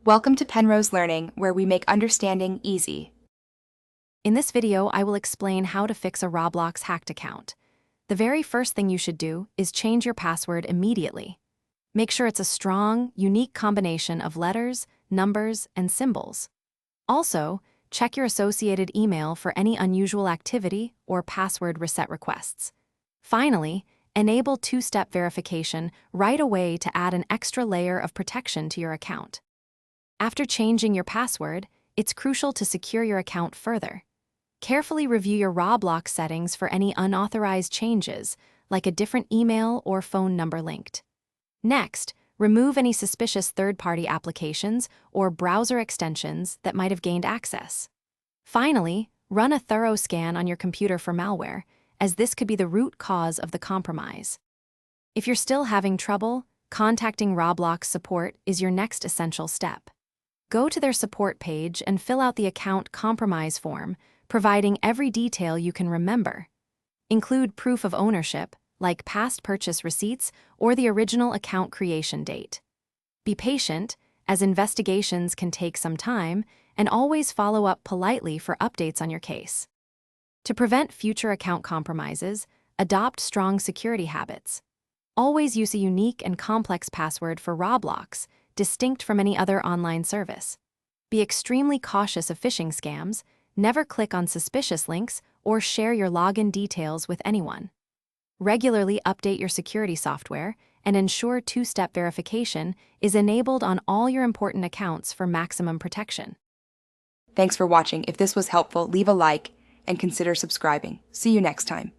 Welcome to Penrose Learning, where we make understanding easy. In this video, I will explain how to fix a Roblox hacked account. The very first thing you should do is change your password immediately. Make sure it's a strong, unique combination of letters, numbers, and symbols. Also, check your associated email for any unusual activity or password reset requests. Finally, enable two-step verification right away to add an extra layer of protection to your account. After changing your password, it's crucial to secure your account further. Carefully review your Roblox settings for any unauthorized changes, like a different email or phone number linked. Next, remove any suspicious third-party applications or browser extensions that might have gained access. Finally, run a thorough scan on your computer for malware, as this could be the root cause of the compromise. If you're still having trouble, contacting Roblox support is your next essential step. Go to their support page and fill out the account compromise form, providing every detail you can remember. Include proof of ownership, like past purchase receipts or the original account creation date. Be patient, as investigations can take some time, and always follow up politely for updates on your case. To prevent future account compromises, adopt strong security habits. Always use a unique and complex password for Roblox, distinct from any other online service. Be extremely cautious of phishing scams, never click on suspicious links, or share your login details with anyone. Regularly update your security software and ensure two-step verification is enabled on all your important accounts for maximum protection. Thanks for watching. If this was helpful, leave a like and consider subscribing. See you next time.